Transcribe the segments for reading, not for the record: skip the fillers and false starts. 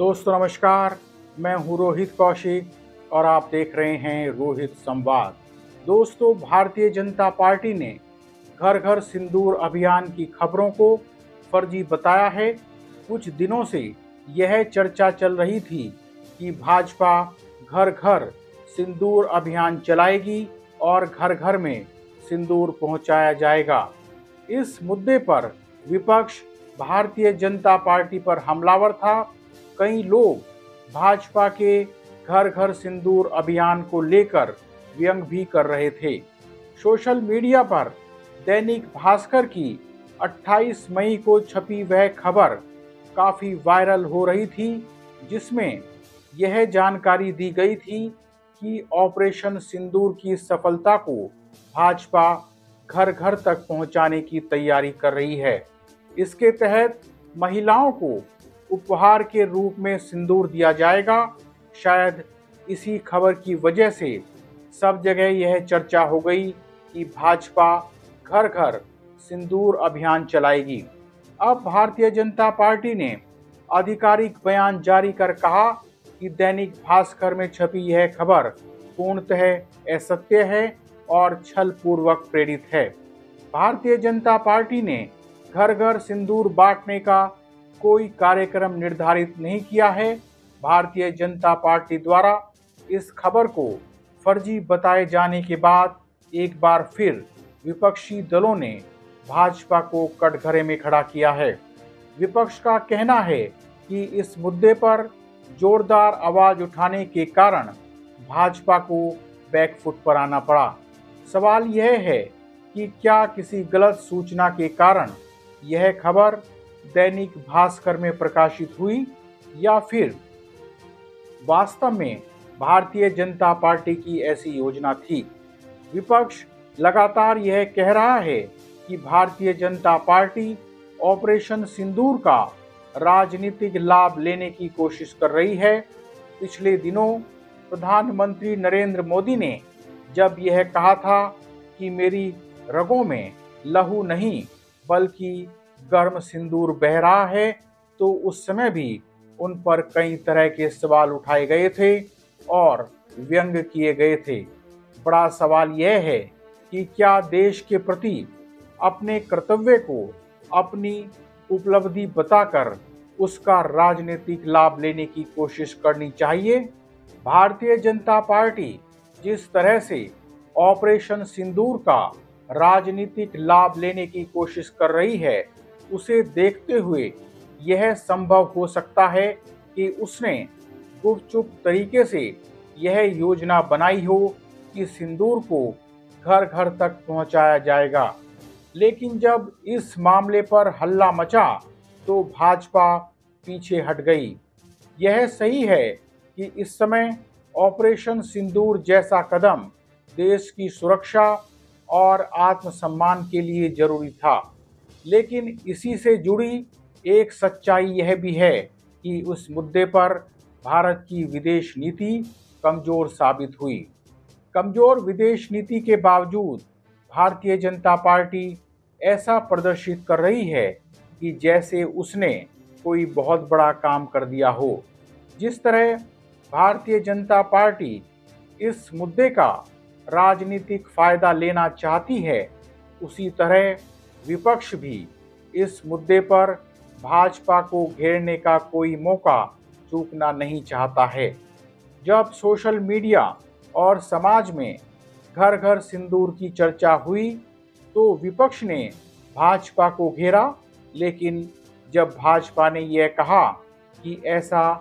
दोस्तों नमस्कार, मैं हूँ रोहित कौशिक और आप देख रहे हैं रोहित संवाद। दोस्तों, भारतीय जनता पार्टी ने घर घर सिंदूर अभियान की खबरों को फर्जी बताया है। कुछ दिनों से यह चर्चा चल रही थी कि भाजपा घर घर सिंदूर अभियान चलाएगी और घर घर में सिंदूर पहुंचाया जाएगा। इस मुद्दे पर विपक्ष भारतीय जनता पार्टी पर हमलावर था। कई लोग भाजपा के घर घर सिंदूर अभियान को लेकर व्यंग भी कर रहे थे। सोशल मीडिया पर दैनिक भास्कर की 28 मई को छपी वह खबर काफी वायरल हो रही थी, जिसमें यह जानकारी दी गई थी कि ऑपरेशन सिंदूर की सफलता को भाजपा घर घर तक पहुंचाने की तैयारी कर रही है। इसके तहत महिलाओं को उपहार के रूप में सिंदूर दिया जाएगा। शायद इसी खबर की वजह से सब जगह यह चर्चा हो गई कि भाजपा घर घर सिंदूर अभियान चलाएगी। अब भारतीय जनता पार्टी ने आधिकारिक बयान जारी कर कहा कि दैनिक भास्कर में छपी यह खबर पूर्णतः असत्य है और छल पूर्वक प्रेरित है। भारतीय जनता पार्टी ने घर घर सिंदूर बांटने का कोई कार्यक्रम निर्धारित नहीं किया है। भारतीय जनता पार्टी द्वारा इस खबर को फर्जी बताए जाने के बाद एक बार फिर विपक्षी दलों ने भाजपा को कटघरे में खड़ा किया है। विपक्ष का कहना है कि इस मुद्दे पर जोरदार आवाज उठाने के कारण भाजपा को बैकफुट पर आना पड़ा। सवाल यह है कि क्या किसी गलत सूचना के कारण यह खबर दैनिक भास्कर में प्रकाशित हुई या फिर वास्तव में भारतीय जनता पार्टी की ऐसी योजना थी। विपक्ष लगातार यह कह रहा है कि भारतीय जनता पार्टी ऑपरेशन सिंदूर का राजनीतिक लाभ लेने की कोशिश कर रही है। पिछले दिनों प्रधानमंत्री नरेंद्र मोदी ने जब यह कहा था कि मेरी रगों में लहू नहीं बल्कि गर्म सिंदूर बह रहा है, तो उस समय भी उन पर कई तरह के सवाल उठाए गए थे और व्यंग किए गए थे। बड़ा सवाल यह है कि क्या देश के प्रति अपने कर्तव्य को अपनी उपलब्धि बताकर उसका राजनीतिक लाभ लेने की कोशिश करनी चाहिए। भारतीय जनता पार्टी जिस तरह से ऑपरेशन सिंदूर का राजनीतिक लाभ लेने की कोशिश कर रही है, उसे देखते हुए यह संभव हो सकता है कि उसने गुपचुप तरीके से यह योजना बनाई हो कि सिंदूर को घर घर तक पहुंचाया जाएगा। लेकिन जब इस मामले पर हल्ला मचा तो भाजपा पीछे हट गई। यह सही है कि इस समय ऑपरेशन सिंदूर जैसा कदम देश की सुरक्षा और आत्मसम्मान के लिए जरूरी था, लेकिन इसी से जुड़ी एक सच्चाई यह भी है कि उस मुद्दे पर भारत की विदेश नीति कमजोर साबित हुई। कमजोर विदेश नीति के बावजूद भारतीय जनता पार्टी ऐसा प्रदर्शित कर रही है कि जैसे उसने कोई बहुत बड़ा काम कर दिया हो। जिस तरह भारतीय जनता पार्टी इस मुद्दे का राजनीतिक फायदा लेना चाहती है, उसी तरह विपक्ष भी इस मुद्दे पर भाजपा को घेरने का कोई मौका चूकना नहीं चाहता है। जब सोशल मीडिया और समाज में घर घर सिंदूर की चर्चा हुई तो विपक्ष ने भाजपा को घेरा, लेकिन जब भाजपा ने यह कहा कि ऐसा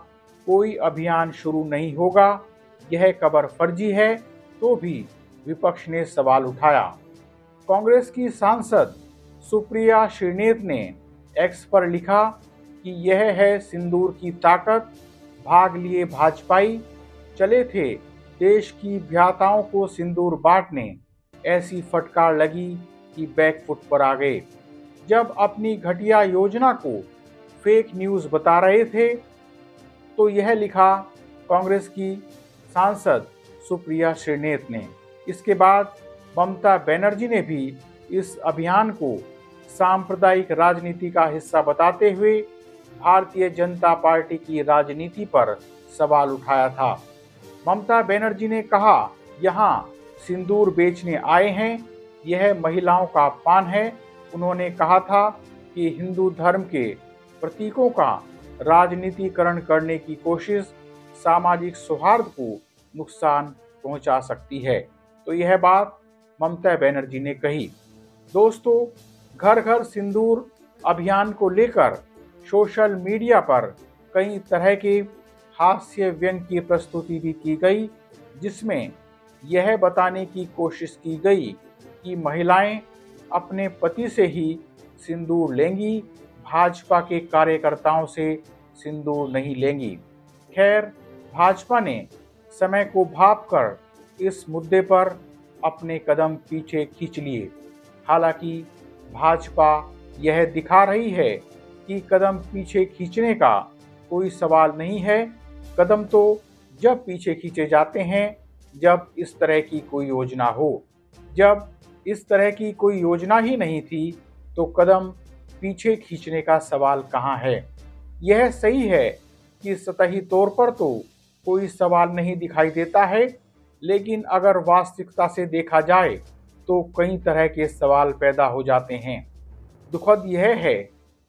कोई अभियान शुरू नहीं होगा, यह खबर फर्जी है, तो भी विपक्ष ने सवाल उठाया। कांग्रेस की सांसद सुप्रिया श्रीनेत ने एक्स पर लिखा कि यह है सिंदूर की ताकत, भाग लिए भाजपाई चले थे देश की भ्याताओं को सिंदूर बांटने, ऐसी फटकार लगी कि बैकफुट पर आ गए। जब अपनी घटिया योजना को फेक न्यूज़ बता रहे थे तो यह लिखा कांग्रेस की सांसद सुप्रिया श्रीनेत ने। इसके बाद ममता बनर्जी ने भी इस अभियान को सांप्रदायिक राजनीति का हिस्सा बताते हुए भारतीय जनता पार्टी की राजनीति पर सवाल उठाया था। ममता बनर्जी ने कहा, यहाँ सिंदूर बेचने आए हैं, यह महिलाओं का अपमान है। उन्होंने कहा था कि हिंदू धर्म के प्रतीकों का राजनीतिकरण करने की कोशिश सामाजिक सौहार्द को नुकसान पहुंचा सकती है। तो यह बात ममता बनर्जी ने कही। दोस्तों, घर घर सिंदूर अभियान को लेकर सोशल मीडिया पर कई तरह के हास्य व्यंग की प्रस्तुति भी की गई, जिसमें यह बताने की कोशिश की गई कि महिलाएं अपने पति से ही सिंदूर लेंगी, भाजपा के कार्यकर्ताओं से सिंदूर नहीं लेंगी। खैर, भाजपा ने समय को भांपकर इस मुद्दे पर अपने कदम पीछे खींच लिए। हालांकि भाजपा यह दिखा रही है कि कदम पीछे खींचने का कोई सवाल नहीं है। कदम तो जब पीछे खींचे जाते हैं जब इस तरह की कोई योजना हो। जब इस तरह की कोई योजना ही नहीं थी तो कदम पीछे खींचने का सवाल कहाँ है। यह सही है कि सतही तौर पर तो कोई सवाल नहीं दिखाई देता है, लेकिन अगर वास्तविकता से देखा जाए तो कई तरह के सवाल पैदा हो जाते हैं। दुखद यह है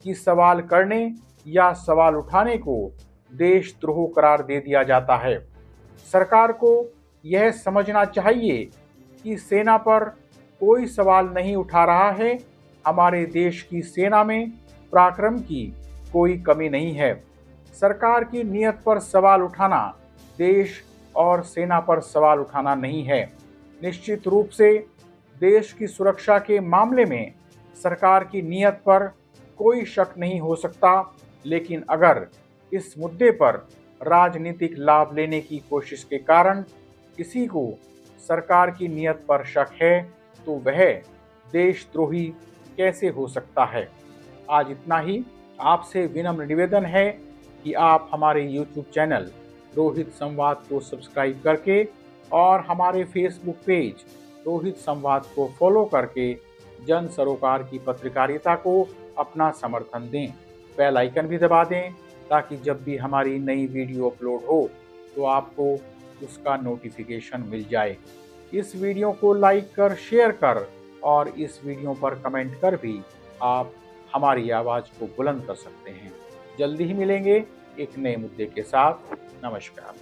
कि सवाल करने या सवाल उठाने को देशद्रोह करार दे दिया जाता है। सरकार को यह समझना चाहिए कि सेना पर कोई सवाल नहीं उठा रहा है। हमारे देश की सेना में पराक्रम की कोई कमी नहीं है। सरकार की नीयत पर सवाल उठाना देश और सेना पर सवाल उठाना नहीं है। निश्चित रूप से देश की सुरक्षा के मामले में सरकार की नीयत पर कोई शक नहीं हो सकता, लेकिन अगर इस मुद्दे पर राजनीतिक लाभ लेने की कोशिश के कारण किसी को सरकार की नीयत पर शक है तो वह देशद्रोही कैसे हो सकता है। आज इतना ही। आपसे विनम्र निवेदन है कि आप हमारे YouTube चैनल रोहित संवाद को सब्सक्राइब करके और हमारे फेसबुक पेज रोहित संवाद को फॉलो करके जन सरोकार की पत्रकारिता को अपना समर्थन दें। बेल आइकन भी दबा दें ताकि जब भी हमारी नई वीडियो अपलोड हो तो आपको उसका नोटिफिकेशन मिल जाए। इस वीडियो को लाइक कर, शेयर कर और इस वीडियो पर कमेंट कर भी आप हमारी आवाज़ को बुलंद कर सकते हैं। जल्दी ही मिलेंगे एक नए मुद्दे के साथ। नमस्कार।